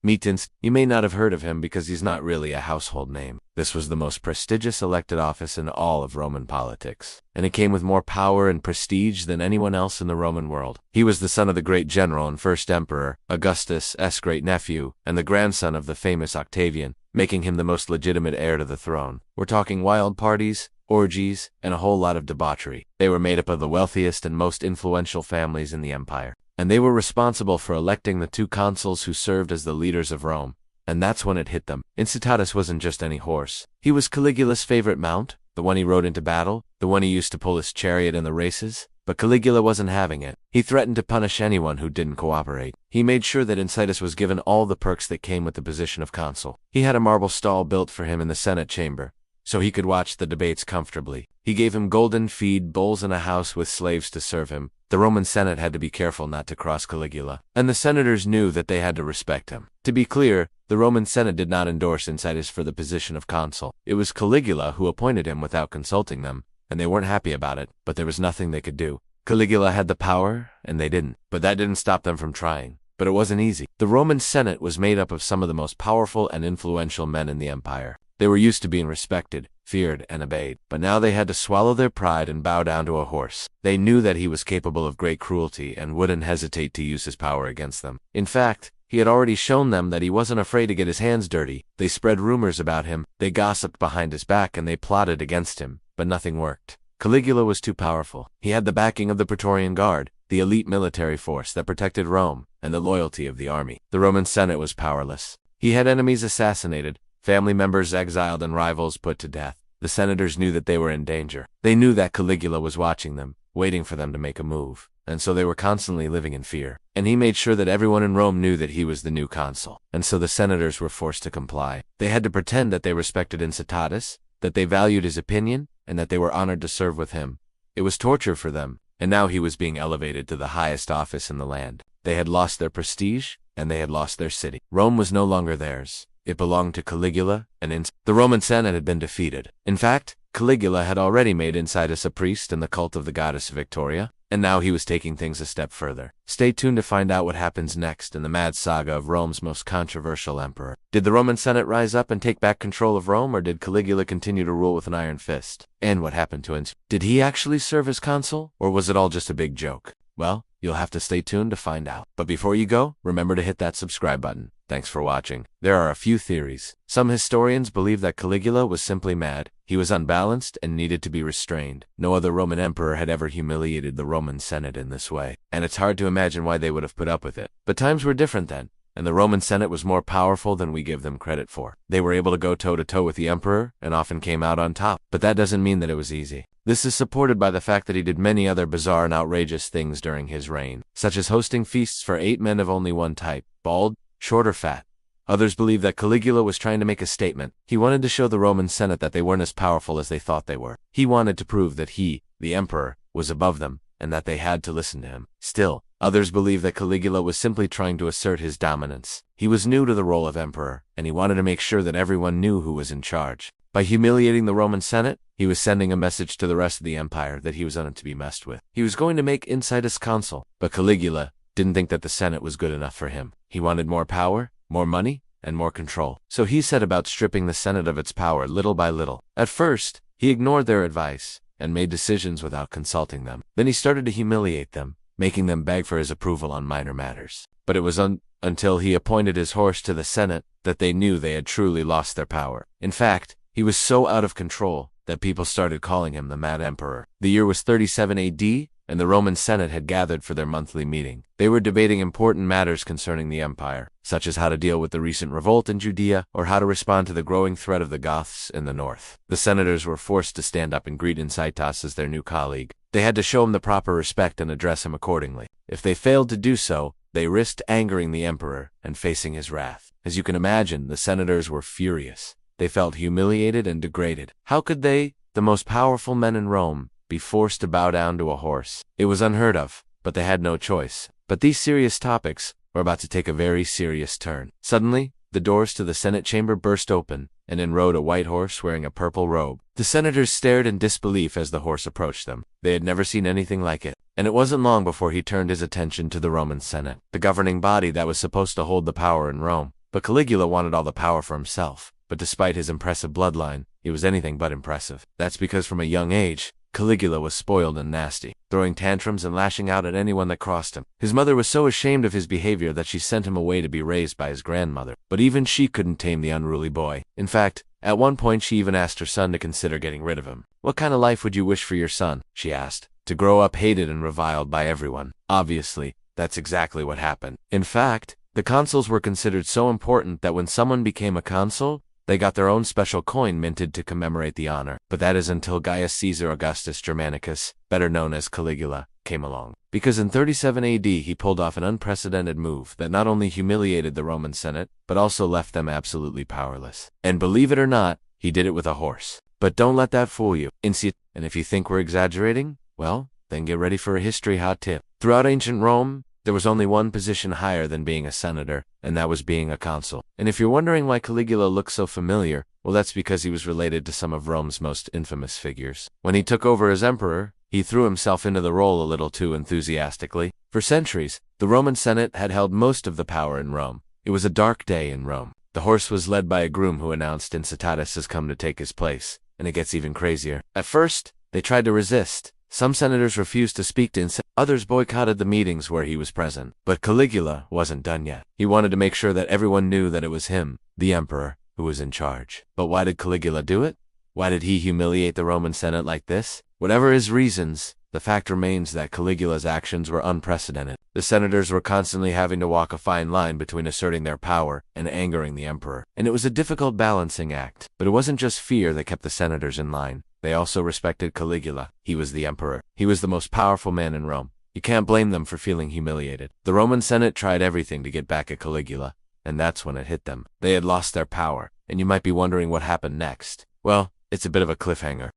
You may not have heard of him because he's not really a household name. This was the most prestigious elected office in all of Roman politics, and it came with more power and prestige than anyone else in the Roman world. He was the son of the great general and first emperor, Augustus' great-nephew, and the grandson of the famous Octavian, making him the most legitimate heir to the throne. We're talking wild parties, orgies, and a whole lot of debauchery. They were made up of the wealthiest and most influential families in the empire, and they were responsible for electing the 2 consuls who served as the leaders of Rome. And that's when it hit them. Incitatus wasn't just any horse. He was Caligula's favorite mount, the one he rode into battle, the one he used to pull his chariot in the races. But Caligula wasn't having it. He threatened to punish anyone who didn't cooperate. He made sure that Incitatus was given all the perks that came with the position of consul. He had a marble stall built for him in the Senate chamber, so he could watch the debates comfortably. He gave him golden feed bowls and a house with slaves to serve him. The Roman Senate had to be careful not to cross Caligula, and the senators knew that they had to respect him. To be clear, the Roman Senate did not endorse Incitatus for the position of consul. It was Caligula who appointed him without consulting them, and they weren't happy about it, but there was nothing they could do. Caligula had the power, and they didn't. But that didn't stop them from trying. But it wasn't easy. The Roman Senate was made up of some of the most powerful and influential men in the empire. They were used to being respected, feared, and obeyed. But now they had to swallow their pride and bow down to a horse. They knew that he was capable of great cruelty and wouldn't hesitate to use his power against them. In fact, he had already shown them that he wasn't afraid to get his hands dirty. They spread rumors about him, they gossiped behind his back, and they plotted against him. But nothing worked. Caligula was too powerful. He had the backing of the Praetorian Guard, the elite military force that protected Rome, and the loyalty of the army. The Roman Senate was powerless. He had enemies assassinated, family members exiled, and rivals put to death. The senators knew that they were in danger. They knew that Caligula was watching them, waiting for them to make a move, and so they were constantly living in fear. And he made sure that everyone in Rome knew that he was the new consul, and so the senators were forced to comply. They had to pretend that they respected Incitatus, that they valued his opinion, and that they were honored to serve with him. It was torture for them, and now he was being elevated to the highest office in the land. They had lost their prestige, and they had lost their city. Rome was no longer theirs. It belonged to Caligula, and the Roman Senate had been defeated. In fact, Caligula had already made Incitatus a priest in the cult of the goddess Victoria, and now he was taking things a step further. Stay tuned to find out what happens next in the mad saga of Rome's most controversial emperor. Did the Roman Senate rise up and take back control of Rome, or did Caligula continue to rule with an iron fist? And what happened to Incitatus? Did he actually serve as consul, or was it all just a big joke? Well, you'll have to stay tuned to find out. But before you go, remember to hit that subscribe button. Thanks for watching. There are a few theories. Some historians believe that Caligula was simply mad. He was unbalanced and needed to be restrained. No other Roman emperor had ever humiliated the Roman Senate in this way, and it's hard to imagine why they would have put up with it. But times were different then, and the Roman Senate was more powerful than we give them credit for. They were able to go toe-to-toe with the emperor and often came out on top. But that doesn't mean that it was easy. This is supported by the fact that he did many other bizarre and outrageous things during his reign, such as hosting feasts for 8 men of only one type, bald, short, or fat. Others believe that Caligula was trying to make a statement. He wanted to show the Roman Senate that they weren't as powerful as they thought they were. He wanted to prove that he, the emperor, was above them, and that they had to listen to him. Still, others believe that Caligula was simply trying to assert his dominance. He was new to the role of emperor, and he wanted to make sure that everyone knew who was in charge. By humiliating the Roman Senate, he was sending a message to the rest of the empire that he was not to be messed with. He was going to make Incitatus consul, but Caligula didn't think that the Senate was good enough for him. He wanted more power, more money, and more control. So he set about stripping the Senate of its power little by little. At first, he ignored their advice and made decisions without consulting them. Then he started to humiliate them, making them beg for his approval on minor matters. But it was until he appointed his horse to the Senate that they knew they had truly lost their power. In fact, he was so out of control that people started calling him the Mad Emperor. The year was 37 AD, and the Roman Senate had gathered for their monthly meeting. They were debating important matters concerning the empire, such as how to deal with the recent revolt in Judea, or how to respond to the growing threat of the Goths in the north. The senators were forced to stand up and greet Incitatus as their new colleague. They had to show him the proper respect and address him accordingly. If they failed to do so, they risked angering the emperor and facing his wrath. As you can imagine, the senators were furious. They felt humiliated and degraded. How could they, the most powerful men in Rome, be forced to bow down to a horse? It was unheard of, but they had no choice. But these serious topics were about to take a very serious turn. Suddenly, the doors to the Senate chamber burst open, and in rode a white horse wearing a purple robe. The senators stared in disbelief as the horse approached them. They had never seen anything like it, and it wasn't long before he turned his attention to the Roman Senate, the governing body that was supposed to hold the power in Rome. But Caligula wanted all the power for himself. But despite his impressive bloodline, he was anything but impressive. That's because from a young age, Caligula was spoiled and nasty, throwing tantrums and lashing out at anyone that crossed him. His mother was so ashamed of his behavior that she sent him away to be raised by his grandmother. But even she couldn't tame the unruly boy. In fact, at one point she even asked her son to consider getting rid of him. "What kind of life would you wish for your son?" she asked. "To grow up hated and reviled by everyone." Obviously, that's exactly what happened. In fact, the consuls were considered so important that when someone became a consul, they got their own special coin minted to commemorate the honor. But that is until Gaius Caesar Augustus Germanicus, better known as Caligula, came along. Because in 37 AD he pulled off an unprecedented move that not only humiliated the Roman Senate, but also left them absolutely powerless. And believe it or not, he did it with a horse. But don't let that fool you. And if you think we're exaggerating, well, then get ready for a history hot tip. Throughout ancient Rome, there was only one position higher than being a senator, and that was being a consul. And if you're wondering why Caligula looks so familiar, well, that's because he was related to some of Rome's most infamous figures. When he took over as emperor, he threw himself into the role a little too enthusiastically. For centuries, the Roman Senate had held most of the power in Rome. It was a dark day in Rome. The horse was led by a groom who announced Incitatus has come to take his place, and it gets even crazier. At first, they tried to resist. Some senators refused to speak to Incitatus. Others boycotted the meetings where he was present. But Caligula wasn't done yet. He wanted to make sure that everyone knew that it was him, the emperor, who was in charge. But why did Caligula do it? Why did he humiliate the Roman Senate like this? Whatever his reasons, the fact remains that Caligula's actions were unprecedented. The senators were constantly having to walk a fine line between asserting their power and angering the emperor. And it was a difficult balancing act. But it wasn't just fear that kept the senators in line. They also respected Caligula. He was the emperor. He was the most powerful man in Rome. You can't blame them for feeling humiliated. The Roman Senate tried everything to get back at Caligula, and that's when it hit them. They had lost their power, and you might be wondering what happened next. Well, it's a bit of a cliffhanger.